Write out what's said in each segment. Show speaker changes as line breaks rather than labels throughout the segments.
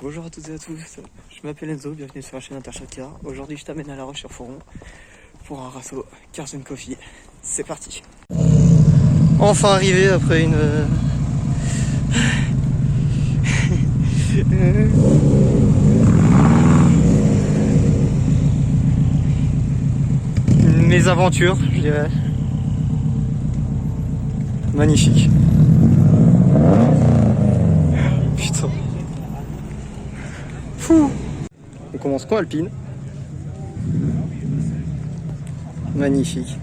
Bonjour à toutes et à tous, je m'appelle Enzo, bienvenue sur la chaîne Intershotcar. Aujourd'hui je t'amène à La Roche-sur-Foron pour un rasso Cars & Coffee. C'est parti. Enfin arrivé après une mésaventure, je dirais. Magnifique. Putain. Fou. On commence quoi, Alpine? Magnifique.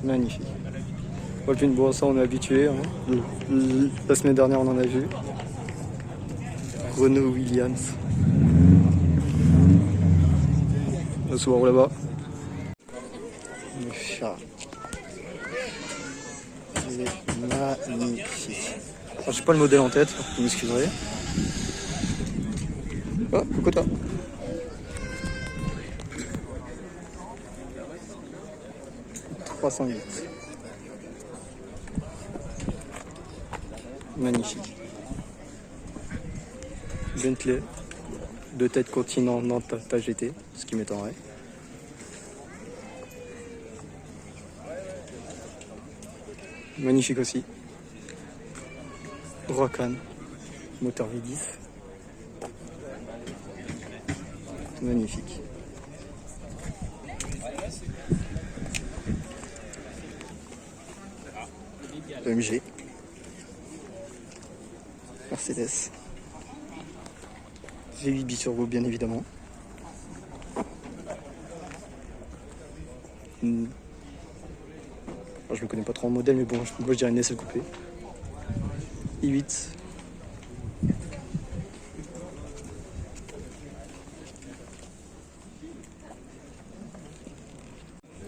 Magnifique. Alpine, bon, ça on est habitué. Hein. La semaine dernière on en a vu. Renault Williams. Le Subaru là-bas. Le chat. Il est magnifique. Alors, j'ai pas le modèle en tête, vous m'excuserez. Oh, Kokota. $308. Magnifique. Bentley. Deux têtes continent Nantes GT, ce qui m'étonnerait. Magnifique aussi. Rocan, moteur V10. Magnifique. EMG. Mercedes. V8 biturbo bien évidemment. Alors, je ne connais pas trop en modèle, mais bon, moi je dirais une SL coupée. i8.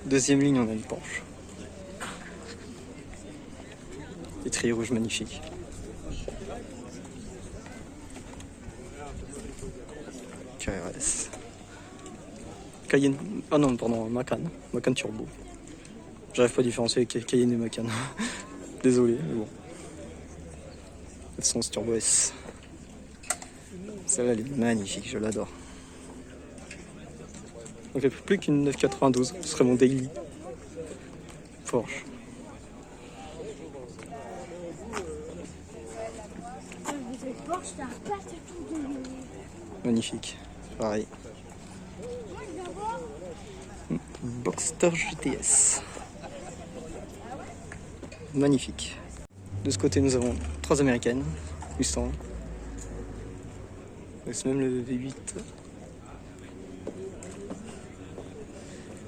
Deuxième ligne, on a une Porsche. Étrier rouge magnifique. KRS. Cayenne. Ah non, pardon, Macan. Macan Turbo. J'arrive pas à différencier Cayenne et Macan. Désolé, mais bon. Essence Turbo S. Celle-là, elle est magnifique, je l'adore. On fait plus qu'une 992, ce serait mon daily. Porsche. Magnifique, pareil. Boxster GTS. Magnifique. De ce côté, nous avons trois américaines. Mustang. C'est même le V8.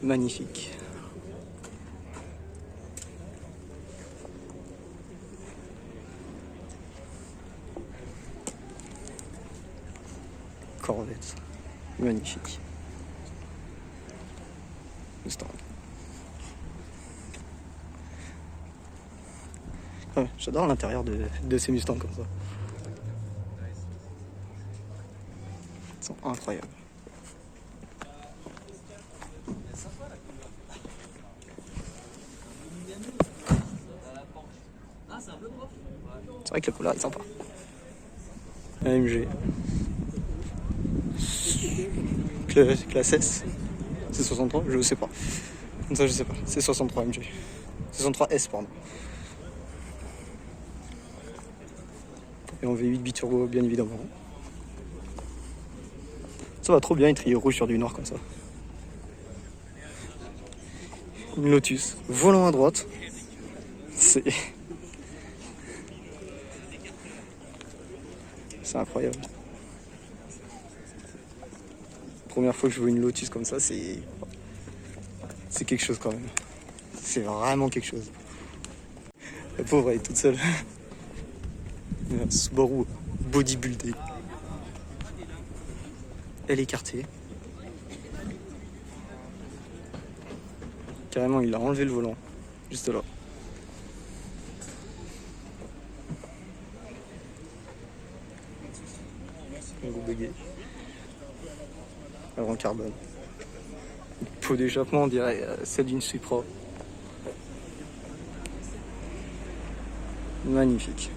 Magnifique. Corvette. Magnifique. Mustang. Ouais, j'adore l'intérieur de ces Mustangs comme ça. Ils sont incroyables. C'est vrai que la couleur est sympa. AMG. Classe S. C'est 63, je sais pas. Comme ça, je sais pas. C'est 63 AMG. 63S, pardon. Et en V8 biturbo, bien évidemment. Ça va trop bien, étrier rouge sur du noir comme ça. Une Lotus, volant à droite. C'est incroyable. Première fois que je vois une Lotus comme ça, c'est quelque chose quand même. C'est vraiment quelque chose. La pauvre, elle est toute seule. Subaru bodybuildé. Elle est écartée. Carrément, il a enlevé le volant. Juste là. Un gros béguet. Alors en carbone. peau d'échappement, on dirait celle d'une Supra. Magnifique.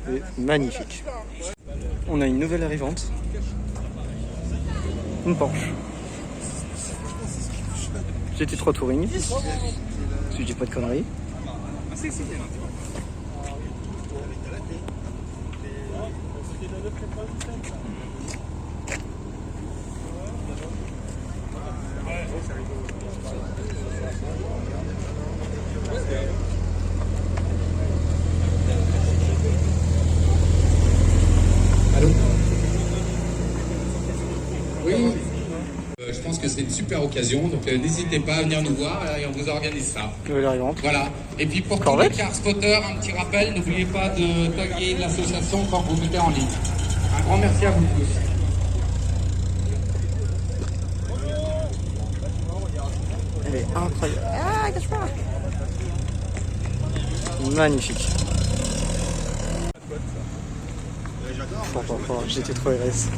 Et magnifique. On a une nouvelle arrivante. Une Porsche. GT3 Touring. Si je dis pas de conneries.
Oui, je pense que c'est une super occasion, donc n'hésitez pas à venir nous voir et on vous organise ça.
Nouvelle arrivante.
Voilà. Et puis pour tous
Corvette.
les car spotters, un petit rappel, n'oubliez pas de taguer l'association quand vous mettez en ligne. Un grand merci à vous tous.
Elle est incroyable. Ah, cache-moi. Magnifique. Fort, GT3 RS.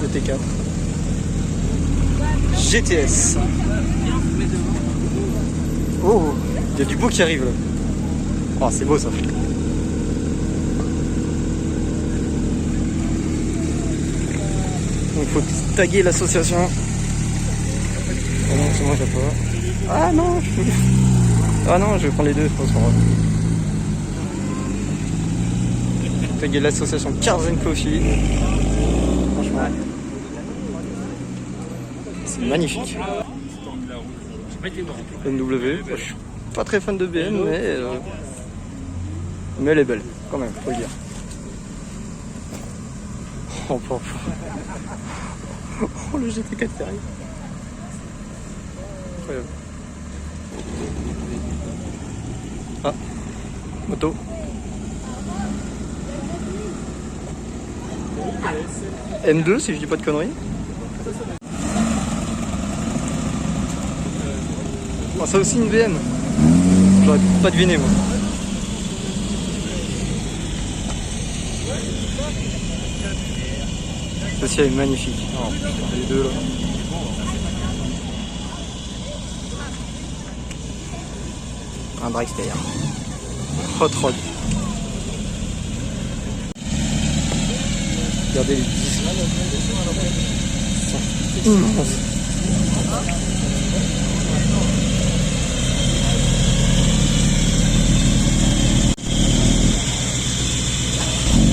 GT4. GTS. Oh, il y a du beau qui arrive là. Oh, c'est beau ça. Donc faut taguer l'association. Oh non, c'est moi j'ai pas. Ah non, ah non, je vais prendre les deux, je pense. Taguer l'association Cars & Coffee. Franchement, c'est magnifique. BMW, moi, je suis pas très fan de BM, mais elle est belle, quand même, faut le dire. Oh, le GT4 qui arrive. Incroyable. Ah, moto. M2 si je dis pas de conneries. Oh, ça aussi une BM. J'aurais pas deviné moi. Celle-ci elle est magnifique. Oh, putain, les deux là. Un dragster. Hot Rod. Regardez les 10. C'est immense.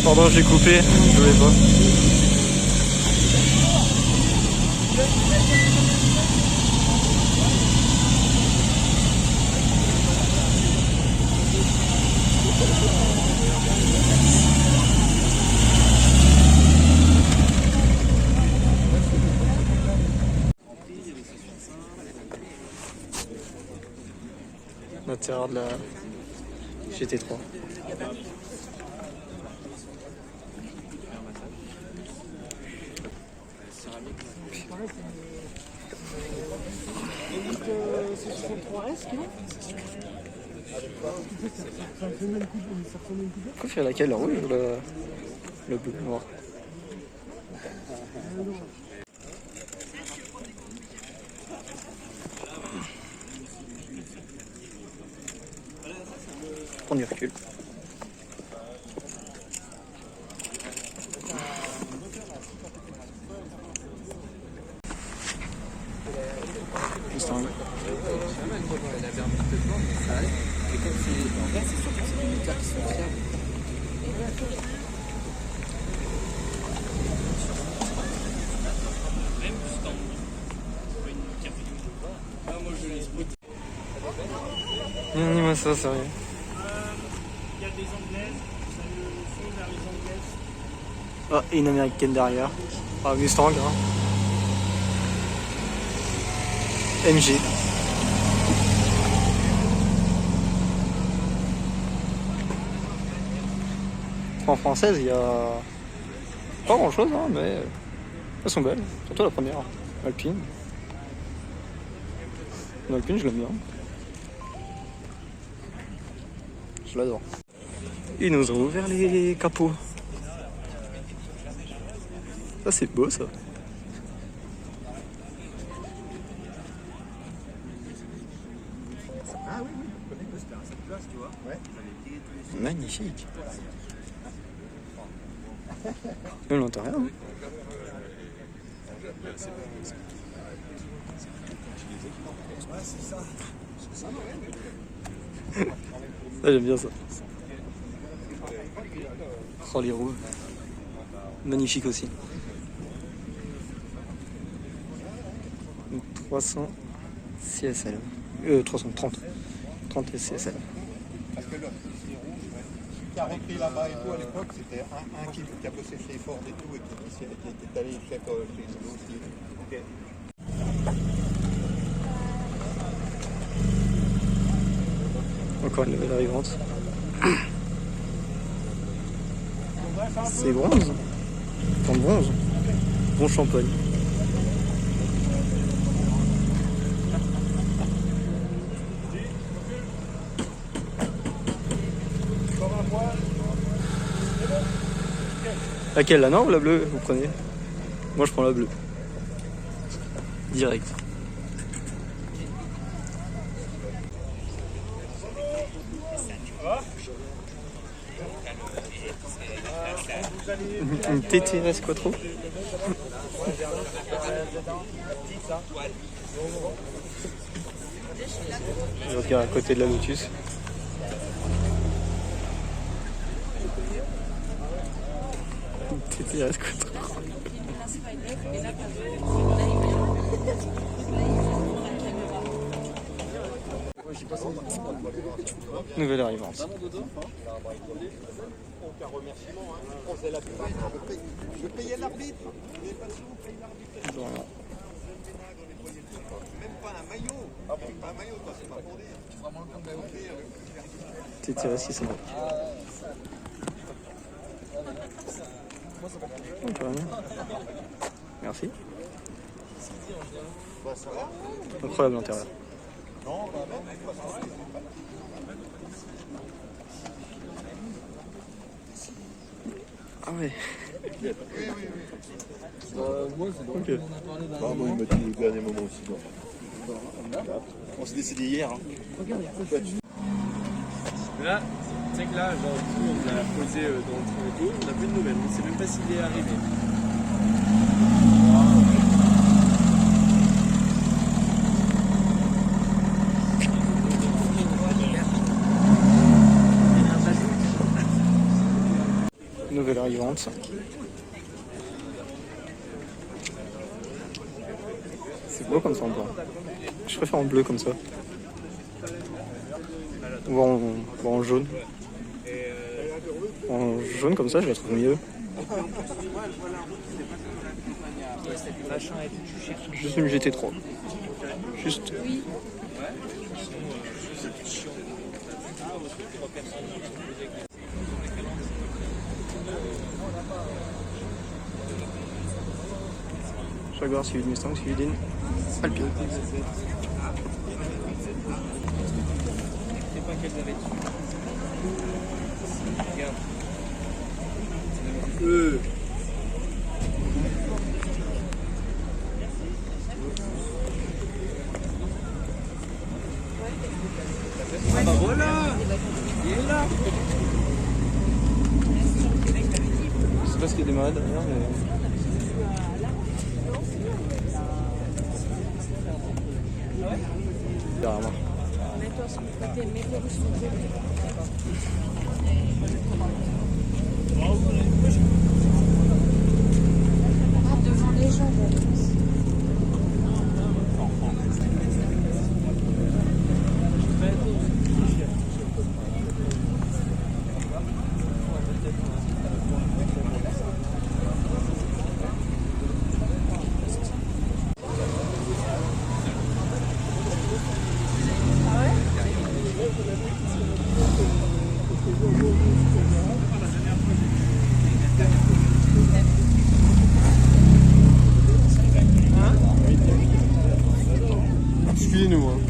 Pardon, j'ai coupé, je voulais pas. L'intérieur de la GT3. Faut faire laquelle, la rouge ou le bleu noir? On y recule. Mustang. Dis-moi ça, sérieux.
Il y a des anglaises, ça le fond vers les anglaises.
Ah, et une américaine derrière. Ah, Mustang, hein. MG. En française, il y a Pas grand chose, hein, mais elles sont belles. Surtout la première, Alpine. L'Alpine, je l'aime bien. Je l'adore. Ils nous ont ouvert les capots. Ça, c'est beau, ça.
Ah oui, oui, je connais, c'était à cette place, tu vois. Ouais.
Magnifique. On n'entend rien. Hein. Ah, j'aime bien ça. Oh, les roues. Magnifique aussi. Donc 300 CSL. 330. 30 CSL.
Parce que le qui a repris là-bas et tout à l'époque, c'était un qui a bossé chez Ford et tout, et qui était allé chef chez nous aussi. Okay.
Encore une nouvelle arrivante. C'est bronze. Tant de bronze. Bon champagne. Laquelle, la noire ou la bleue vous prenez? Moi je prends la bleue. Direct. Une TTRS Quattro. Je regarde à côté de la Lotus. Une TTRS Quattro. Nouvelle arrivante.
Aucun remerciement, hein. On faisait la pub. Je payais l'arbitre. Je n'ai pas de sous, paye l'arbitre.
Voilà.
Même pas un maillot. Ah bon, pas un maillot, toi, c'est pas pour dire. Tu feras moins le compte
TTRS 600. Merci. Incroyable l'intérieur.
Non,
Ah ouais.
Moi, c'est drôle.
Ok.
On a parlé d'un
moi, il m'a dit le dernier moment aussi. On s'est décidé hier. Hein.
Là, tu sais que là, genre, du coup, on a posé dans le train et tout, on n'a plus de nouvelles, on ne sait même pas s'il est arrivé.
Nouvelle arrivante. C'est beau comme ça en blanc. Je préfère en bleu comme ça. Ou en jaune. En jaune comme ça, je la trouve mieux. Juste une GT3. Juste. Jaguar suivi de Mustang, suivi d'une Alpine.
C'est pas qu'elles avaient dessus. Regarde. Ah bah voilà, il est là.
Je sais pas ce qu'il y a démarré derrière, mais... Carrément.
Mets-toi sur le côté, mets-toi sur le côté. Ah, devant les gens,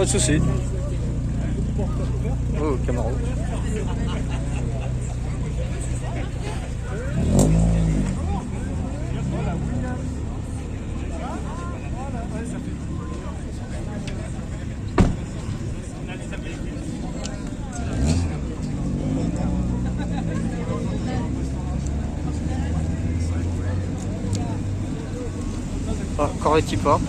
Pas de soucis. Oh, Camaro. Ah, Corvette qui part.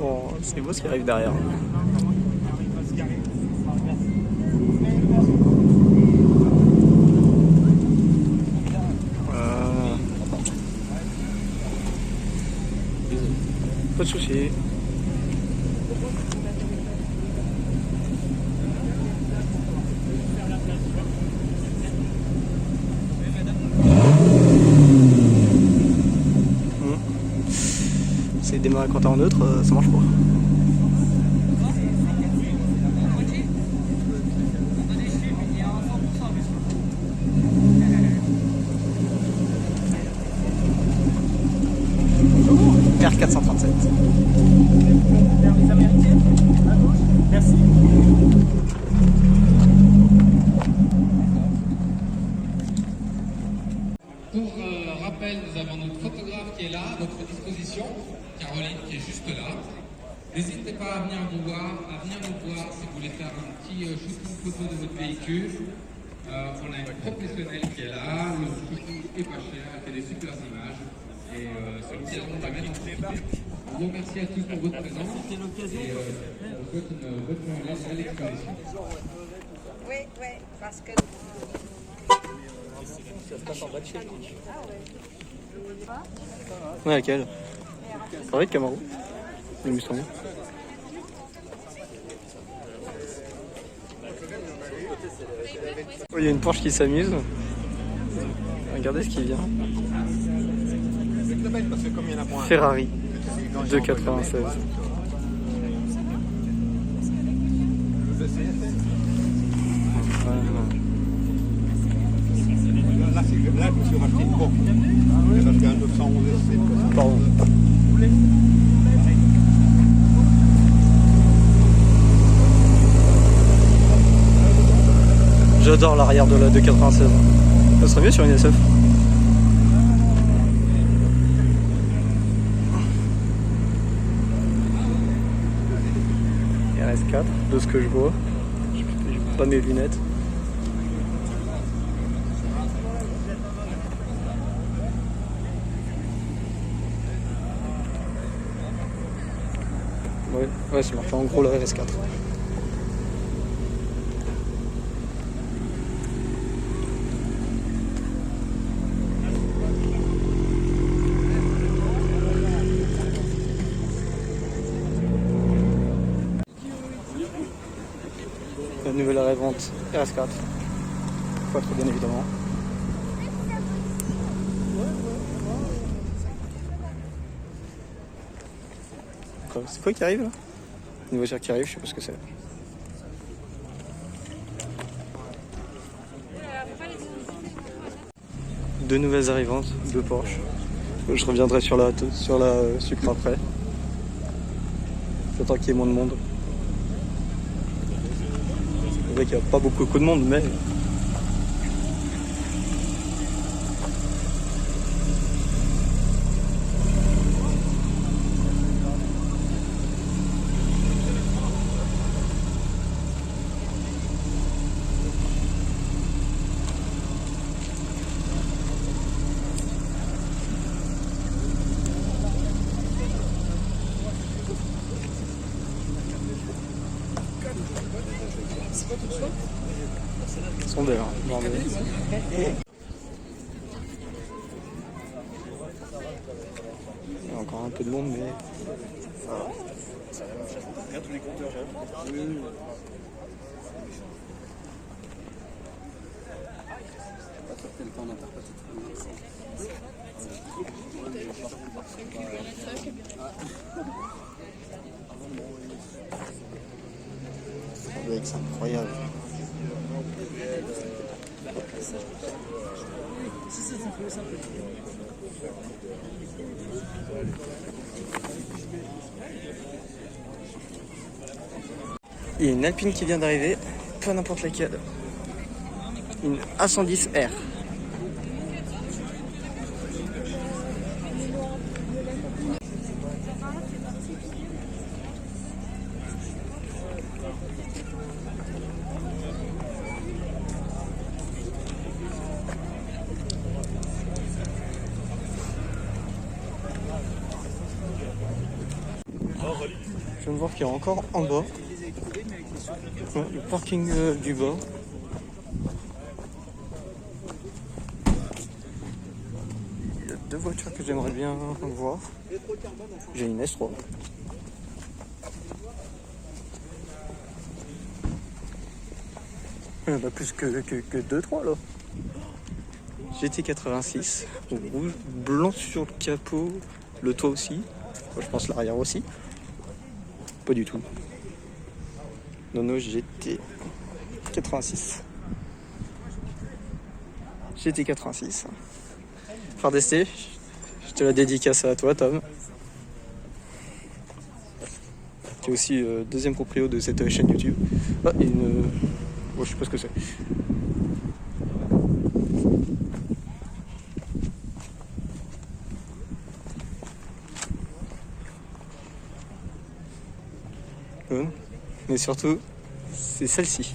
Oh, c'est beau ce qui arrive derrière. Pas de soucis. C'est démarrer quand t'es en neutre, ça marche pas. R437.
Merci.
Pour rappel, nous avons notre photographe qui est là, à votre disposition, Caroline qui est juste là. N'hésitez pas à venir nous voir si vous voulez faire un petit shooting photo de votre véhicule. On a une professionnelle qui est là, le shooting est pas cher, elle fait des super images. Et c'est l'occasion de la mettre en profiter. On vous remercie à tous pour votre présence. Et on vous souhaite une bonne belle exposition.
Oui, parce que...
Ça se passe en bas de chez lui. Ouais, laquelle? Corvette, Camaro. Le Mustang. Oh, il y a une Porsche qui s'amuse. Regardez ce qui vient. Ferrari 296.
Là, je me suis racheté une Porsche. J'ai racheté un 911 SC.
Pardon. J'adore l'arrière de la 296. Ça serait mieux sur une SF. RS4, de ce que je vois. J'ai pas mes lunettes. Ouais, c'est marqué en gros la RS4. La nouvelle revente RS4. Pas trop bien évidemment. C'est quoi qui arrive là? Une voiture qui arrive, je sais pas ce que c'est. Deux nouvelles arrivantes, deux Porsche. Je reviendrai sur la Supra après. J'attends qu'il y ait moins de monde. C'est vrai qu'il n'y a pas beaucoup de monde, mais Sondeur, bordel. Il y a encore un peu de monde, mais ça va.
Regarde tous les compteurs.
C'est incroyable. Il y a une Alpine qui vient d'arriver, pas n'importe laquelle. Une A110R. Je viens de voir qu'il y a encore en bas. Ouais, le parking du bas. Il y a deux voitures que j'aimerais bien voir. J'ai une S3. Il y en a plus que 2-3 là. GT86, rouge, blanc sur le capot, le toit aussi. Je pense l'arrière aussi. Pas du tout. Non, GT86. GT86. Frère d'essai, je te la dédicace à toi, Tom. Qui est aussi deuxième proprio de cette chaîne YouTube. Ah, et une. Oh, je sais pas ce que c'est. Mais surtout, c'est celle-ci.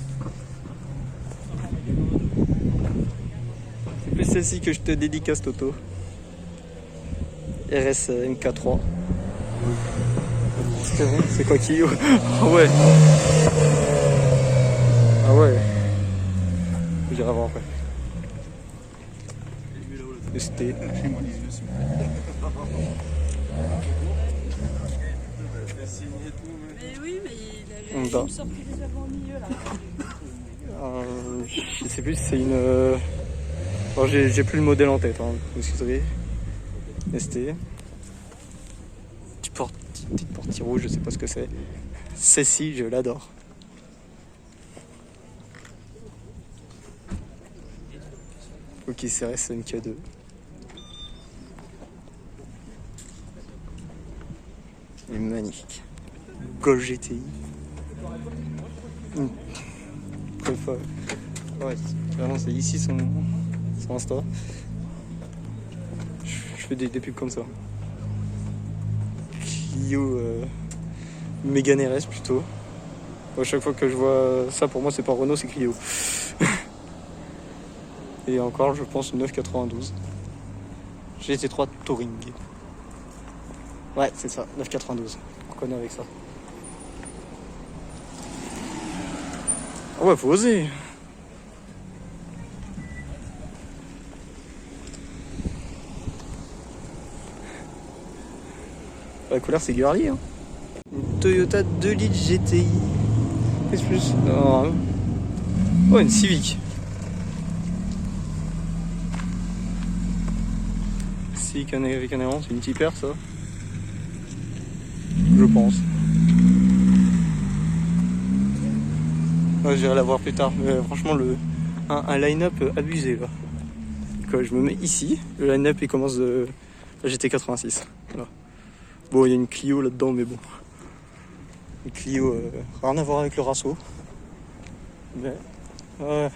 C'est plus celle-ci que je te dédicace, Toto. RS MK3. C'est quoi qui? Ah ouais. Ah ouais. J'irai voir après. C'était.
Mais oui, mais il avait
Honda.
une sortie déjà au milieu là.
Je sais plus si c'est une. Bon, j'ai plus le modèle en tête, hein. Excusez. ST. Petite portière rouge, je sais pas ce que c'est. Celle-ci, je l'adore. Ok, CRS MK2. Il est magnifique. Golf GTI. Très fort. Ouais, vraiment, c'est ici son Insta. Je fais des pubs comme ça. Clio Mégane RS plutôt. À chaque fois que je vois ça, pour moi, c'est pas Renault, c'est Clio. Et encore, je pense, 992. GT3 Touring. Ouais, c'est ça, 992. On connaît avec ça. Ah ouais, faut oser. La couleur, c'est girly, hein. Une Toyota 2 litres GTI. Qu'est-ce que plus? Non. Oh, une Civic. Civic avec un aéron, c'est une Tipper, ça. Je pense. Ouais, j'irai la voir plus tard. Mais franchement, un line-up abusé là. Quoi, je me mets ici. Le line-up il commence de la GT86. Voilà. Bon, il y a une Clio là-dedans, mais bon. Une Clio, rien à voir avec le Rasso. Mais ça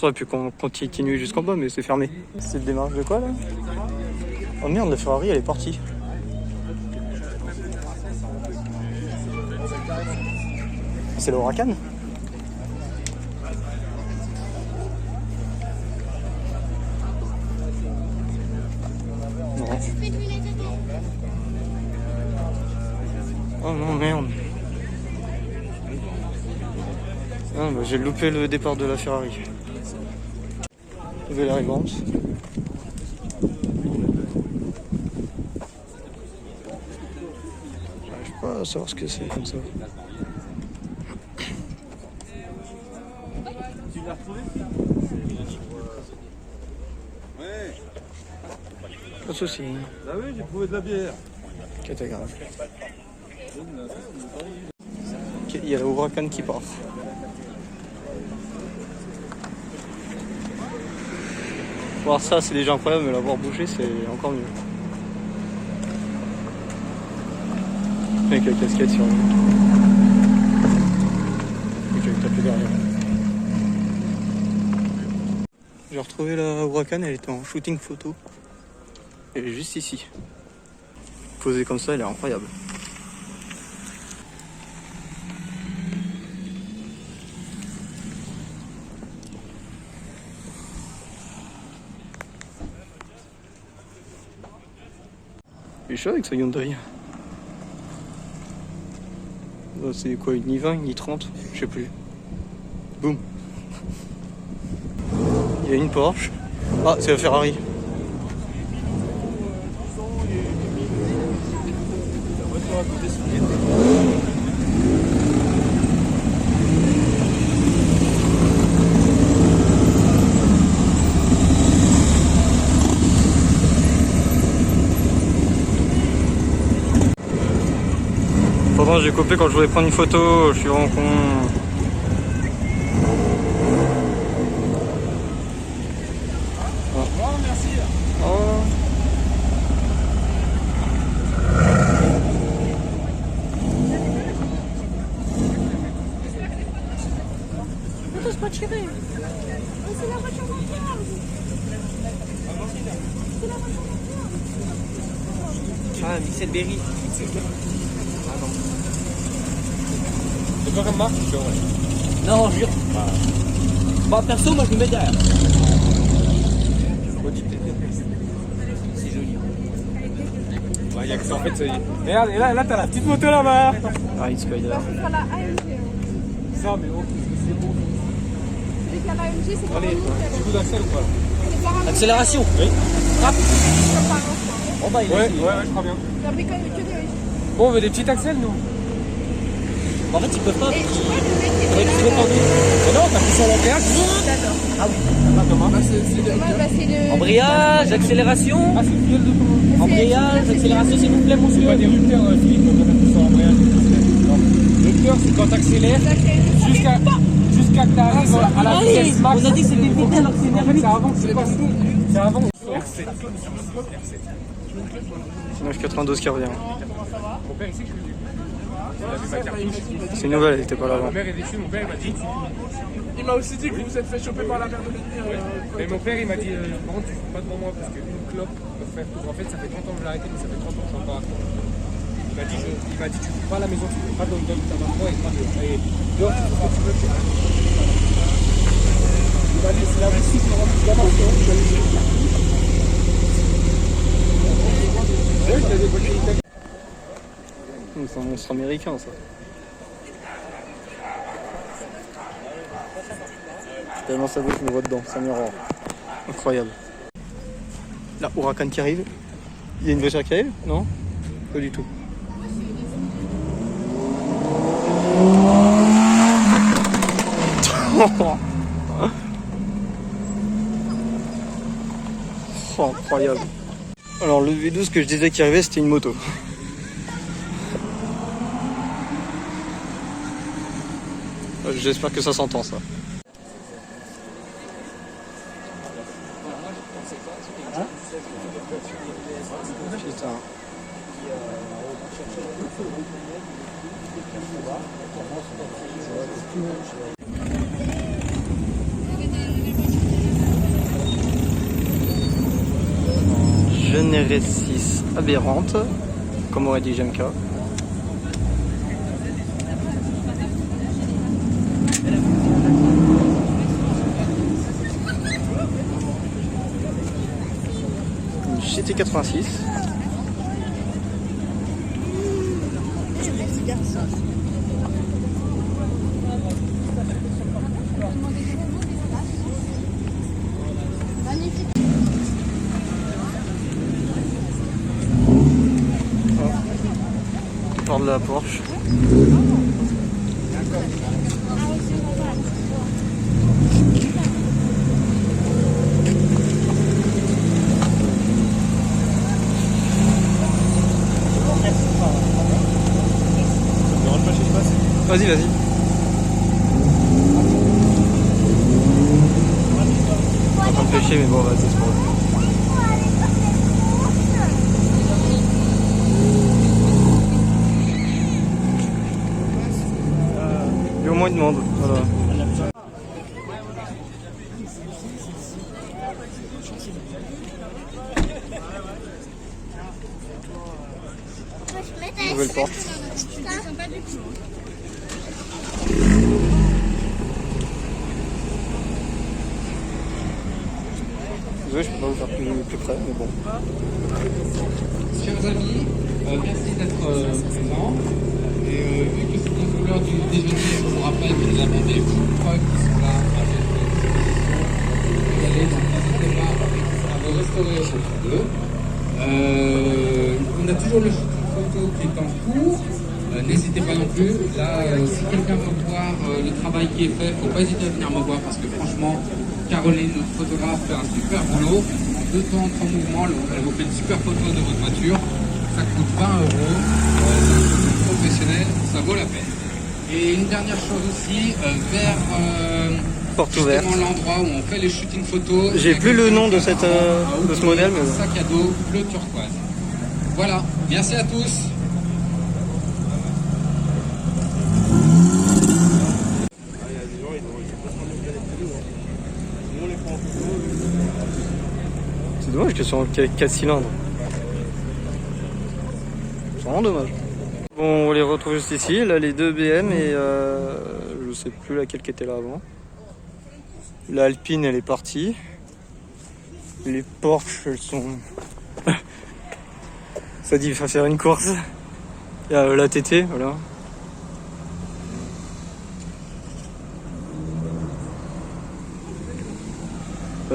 aurait pu continuer jusqu'en bas, mais c'est fermé. C'est le démarrage de quoi là? Oh merde, la Ferrari elle est partie. C'est le Huracan? Non. Oh non, merde. Ah, bah, j'ai loupé le départ de la Ferrari. Nouvelle arrivante. J'arrive pas à savoir ce que c'est comme ça.
Tu l'as retrouvé? Ouais.
Pas de soucis.
Ah oui, j'ai trouvé de la bière.
Catégorique. Ok, il y a le Huracan qui part. Voir ça, c'est déjà incroyable, mais l'avoir bougé, c'est encore mieux. Avec la casquette sur le. Et je vais taper derrière. J'ai retrouvé la Huracan, elle était en shooting photo. Elle est juste ici. Posée comme ça, elle est incroyable. Il est chaud avec sa Hyundai. C'est quoi, une i20, une i30? Je sais plus. Boum. Il y a une Porsche. Ah, c'est la Ferrari. Pardon, j'ai coupé quand je voulais prendre une photo, je suis vraiment con.
Oh, merci.
Oh.
Laisse pas tirer. C'est la voiture d'enfer. C'est la voiture d'enfer.
Ah, Michel Berry. C'est pas comme marque, tu vois.
Non, jure. Bah, perso, moi je me mets derrière. C'est joli.
Ouais, il y a que ça en fait. Ça y est. Regarde, et là t'as la petite moto là-bas.
Ride Spider.
C'est sur la AMG.
Ça, mais oh, c'est beau.
Dès qu'il y a la AMG, c'est pas un
Allez, petit coup d'accel ou pas?
C'est pas un
Accélération.
Oui.
Frappe. Oh bah, il
Ouais,
est.
je crois bien.
que des.
Bon, on veut des petits accels, nous.
En fait, ils peuvent pas.
Et tu vois, le mec est
Ouais, tu veux pas.
Mais non, t'as pris sur l'embrayage.
D'accord.
Ah oui.
Ah, Thomas.
Ouais, bah, c'est le.
Embrayage, accélération.
Ah, c'est le filleul de tout.
Embrayage, accélération, s'il vous plaît,
C'est
monsieur.
pas des rupteurs, Philippe, quand t'appuies sur l'embrayage. Non. Rupteur, c'est quand t'accélères jusqu'à que t'arrives à la vitesse max.
On a dit que c'était vite alors que c'est
En fait, c'est avant que c'est pas fou. C'est avant. R7.
C'est 992 qui revient.
Mon père, il sait que je suis venu. Il avait sa cartouche.
C'est une nouvelle, elle était pas là avant.
Ma mère est déçue, mon père il m'a dit.
Il m'a aussi dit que vous vous êtes fait choper par la mère de l'ennemi.
Mais mon père il m'a dit, par contre, tu fumes pas devant moi parce qu'une clope peut faire. En fait, ça fait 30 ans que je l'ai arrêté, mais ça fait 30 ans que je suis encore à fond. Il m'a dit, tu fumes pas à la maison, tu fumes pas dans ta maman et pas dehors. Et dehors, tu fais ce que tu veux, tu il m'a dit, c'est la musique, c'est la musique. Ouais, je l'avais voté italien.
C'est un monstre américain, ça. Tellement ça vaut que je me vois dedans, ça miroir. Incroyable. La Huracan qui arrive. Il y a une voiture qui arrive? Non? Pas du tout. Oh, incroyable. Alors le V12 que je disais qui arrivait, c'était une moto. J'espère que ça s'entend, ça. Putain. Générésis aberrante, comme aurait dit Jemka. Une GT86. de la Porsche. Vas-y, vas-y. Ça me fait chier, mais bon, vas-y, c'est pas grave. Il y a au moins une demande. Voilà. Nouvelle porte. Désolé, je peux pas vous faire plus près, mais bon.
Chers amis, merci d'être présents. Et vu que c'est une couleur du déjeuner, je vous rappelle que nous avons des food trucks qui sont là avec vous allez, donc n'hésitez pas à vous restaurer chez eux. On a toujours le shooting photo qui est en cours. N'hésitez pas non plus. Là, si quelqu'un veut voir le travail qui est fait, il ne faut pas hésiter à venir me voir parce que franchement, Caroline, notre photographe, fait un super boulot. En 2 temps, 3 mouvements, elle vous fait une super photo de votre voiture. Ça coûte 20 €. C'est un photo professionnel, ça vaut la peine. Et une dernière chose aussi, vers
Porte ouverte.
l'endroit où on fait les shootings photos.
J'ai plus le nom de cette de ce modèle, mais
un sac à dos bleu turquoise. Voilà, merci à tous.
c'est dommage que ce soit en 4 cylindres. C'est vraiment dommage. Bon, on les retrouve juste ici. Là, les 2 BM et je sais plus laquelle qui était là avant. La Alpine, elle est partie. Les Porsche, elles sont... Ça dit, il va faire une course. Il y a la TT, voilà.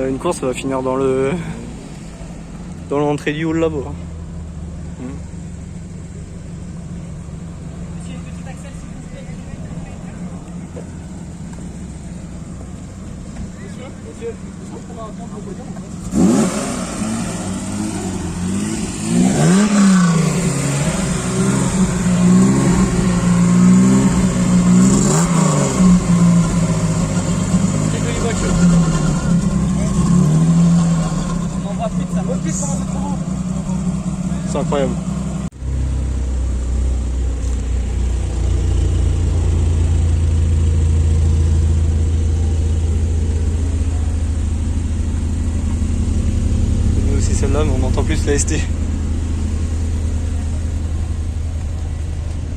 Une course, ça va finir dans l'entrée du hall là-bas. C'est incroyable. Nous aussi celle-là, mais on entend plus la ST.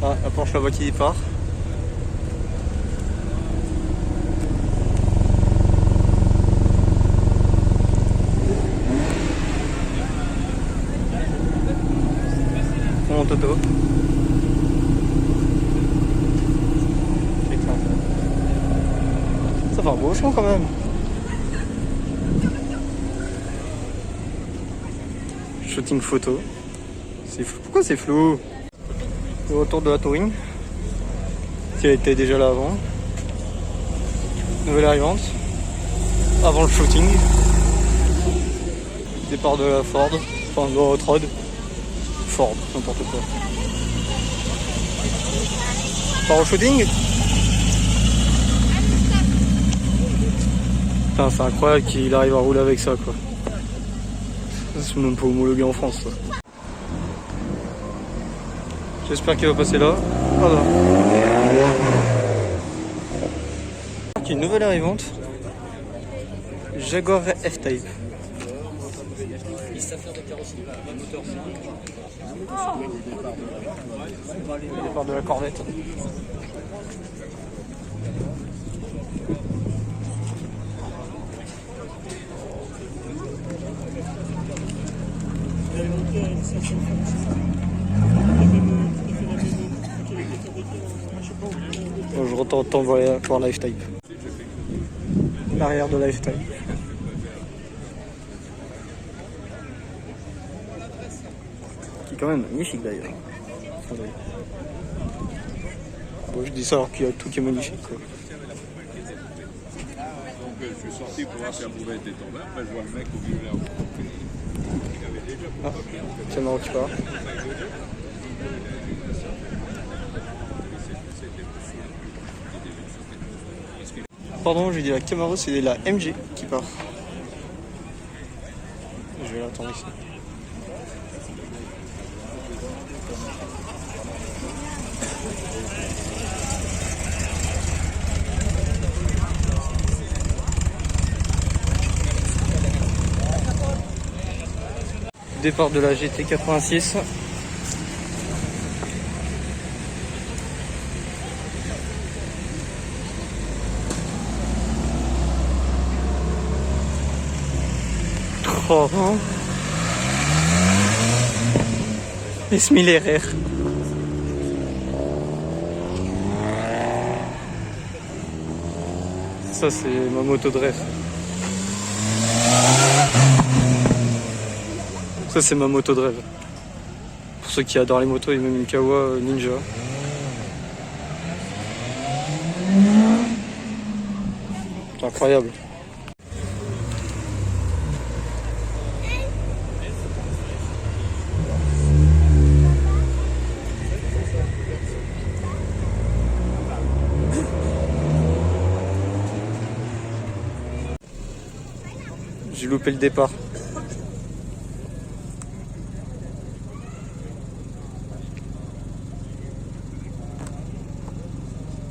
Ah, la Porsche là-bas qui part. Mon Toto. Ça fait un beau champ quand même. Shooting photo. Pourquoi c'est flou? Le retour de la Touring. Si elle était déjà là avant. Nouvelle arrivante. Avant le shooting. Départ de la Ford. Enfin de la Hot Rod. Ford, n'importe quoi. Part au shooting. Putain, c'est incroyable qu'il arrive à rouler avec ça, quoi. C'est même pas homologué en France, ça. J'espère qu'il va passer là. Voilà. Il y a une nouvelle arrivante. Jaguar F-Type. Le départ de la Corvette. Je retourne voir la F-Type. L'arrière de la F-Type. Qui est quand même magnifique d'ailleurs. Bon, je dis ça alors qu'il y a tout qui est magnifique, quoi.
Donc je suis sorti pour voir si elle pouvait être tombée. Après je vois le mec au violet en groupe. Il avait déjà
Ah, Camaro qui part. Pardon, j'ai dit la Camaro, c'est la MG qui part. Je vais l'attendre ici. Départ de la GT86. Oh, hein. Esmiller. Ça c'est ma moto de rêve. Ça c'est ma moto de rêve. Pour ceux qui adorent les motos, il y a même une Kawa Ninja. C'est incroyable. J'ai loupé le départ.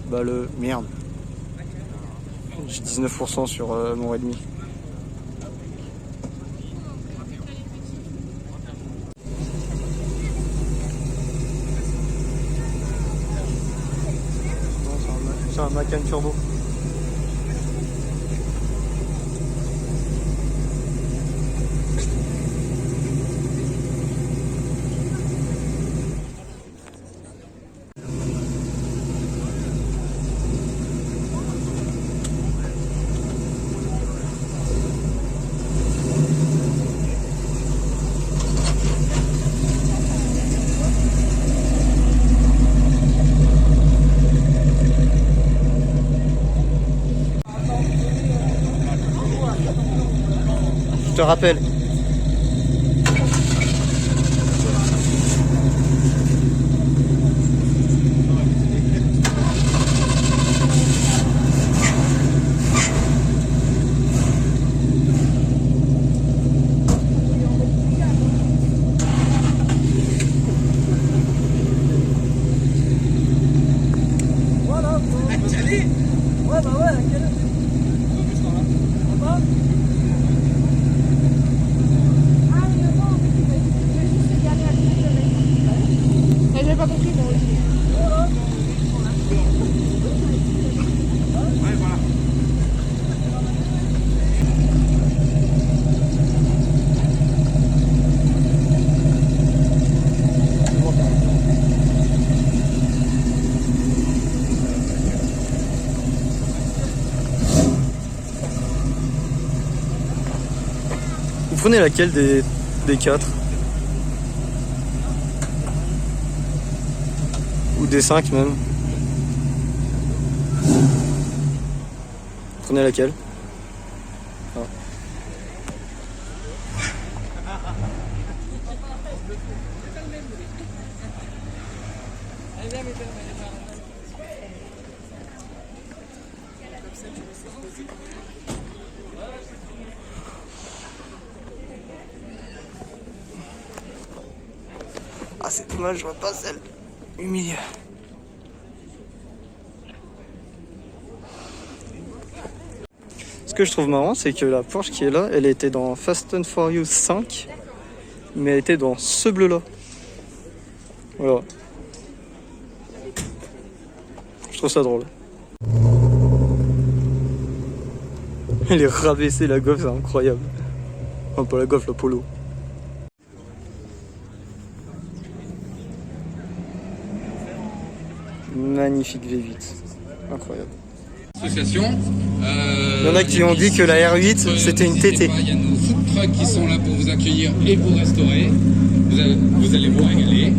Bah le... Merde. J'ai 19% sur mon Redmi. C'est un Macan Turbo. Je te rappelle.
J'ai pas compris moi aussi.
Vous prenez laquelle des 4 ou des 5 même? Vous prenez laquelle? Ah. Ah, c'est dommage, je vois pas celle du milieu. Ce que je trouve marrant, c'est que la Porsche qui est là, elle était dans Fast and Furious 5, mais elle était dans ce bleu-là. Voilà. Je trouve ça drôle. Elle est rabaissée, la Golf, c'est incroyable. Enfin, pas la Golf, la Polo. Magnifique V8, incroyable.
Association.
Il y en a qui ont dit que la R8 c'était une TT.
Il y a nos food trucks qui sont là pour vous accueillir et vous restaurer. Vous allez vous régaler.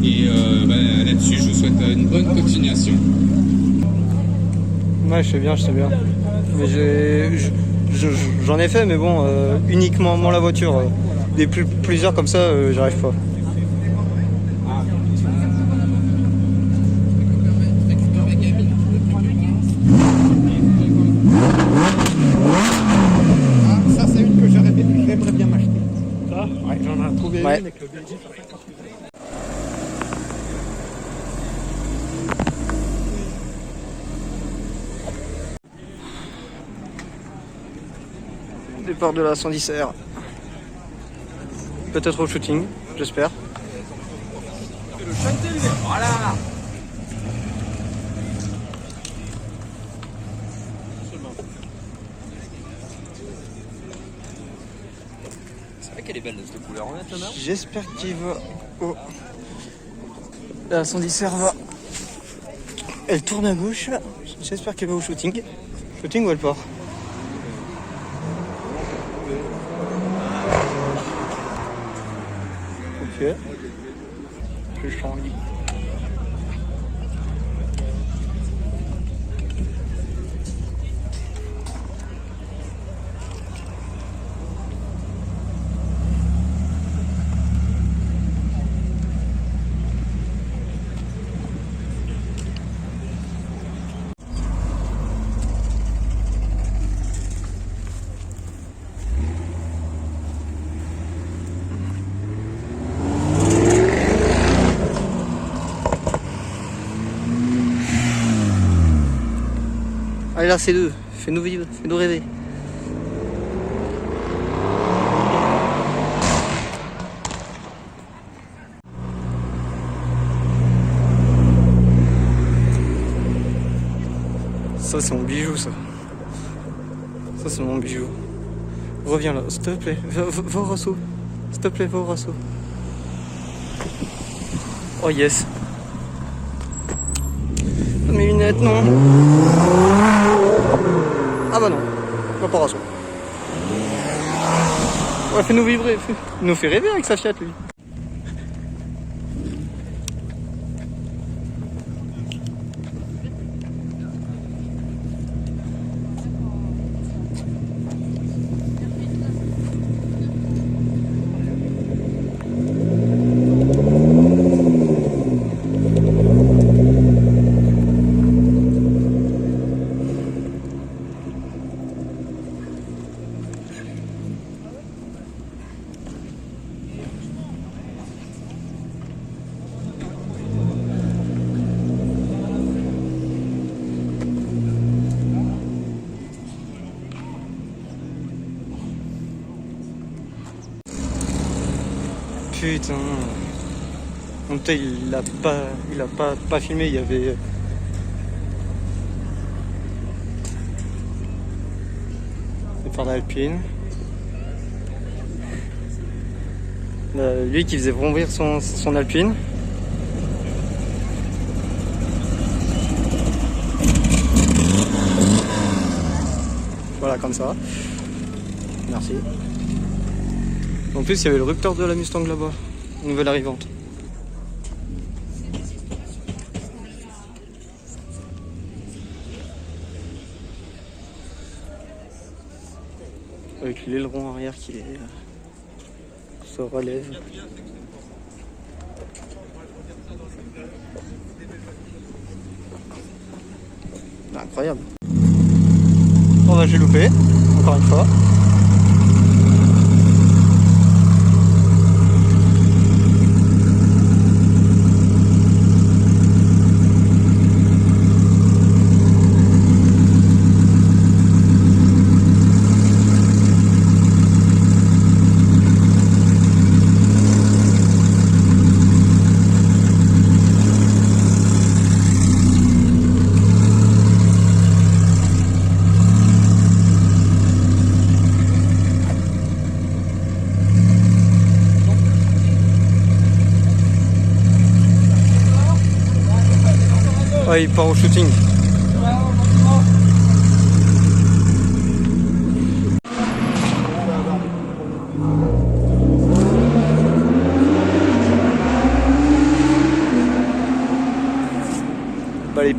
Et là-dessus. là-dessus, je vous souhaite une bonne continuation.
Ouais, je sais bien. Mais j'en ai fait, mais bon, uniquement la voiture. Plusieurs comme ça, j'arrive pas.
Ah, ça c'est une que j'aimerais bien m'acheter.
Ça
Ouais, j'en ai trouvé
Ouais.
une avec le Belgique.
Départ de la 110R. Peut-être au shooting, j'espère.
Voilà. C'est vrai qu'elle est belle cette couleur, honnêtement.
J'espère qu'il va au... La 110R va... Elle tourne à gauche. J'espère qu'elle va au shooting. Shooting ou elle part? Ok. Je change. Allez là, c'est deux. Fais-nous vivre, fais-nous rêver. Ça c'est mon bijou, ça. Ça c'est mon bijou. Reviens là, s'il te plaît. Va au rassaut. S'il te plaît, va au rassaut. Oh yes. Mes lunettes, non. Ah bah non, pas pour rassaut. Ouais, fais-nous vibrer, il nous fait rêver avec sa Fiat, lui. Putain. En fait, il a pas filmé, il y avait... Les phares d'Alpine. Lui qui faisait vrombir son Alpine. Voilà, comme ça. Merci. En plus, il y avait le rupteur de la Mustang là-bas, nouvelle arrivante. Avec l'aileron arrière qui se relève. Incroyable. Oh bah j'ai loupé, encore une fois. Ouais, il part au shooting.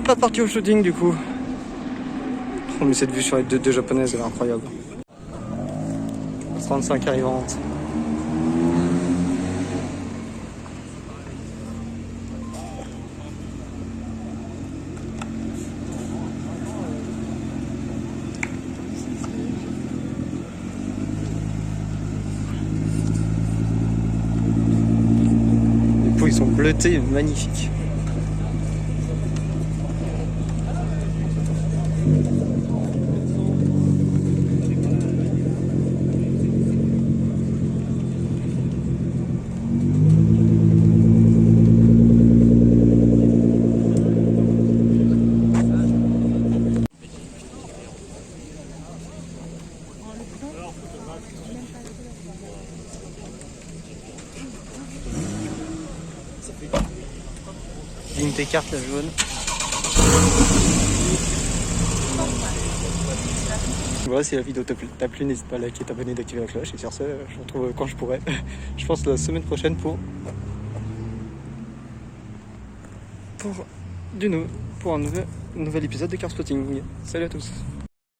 pas parti au shooting du coup. Oh, mais cette vue sur les deux japonaises, elle est incroyable. 35 arrivantes. Les peaux, ils sont bleutés, magnifiques. Ligne tes cartes, la jaune. Voilà, si la vidéo t'a plu, n'hésite pas à liker, t'abonner, d'activer la cloche. Et sur ce, je vous retrouve quand je pourrai. Je pense la semaine prochaine pour un nouvel épisode de Car Spotting. Salut à tous.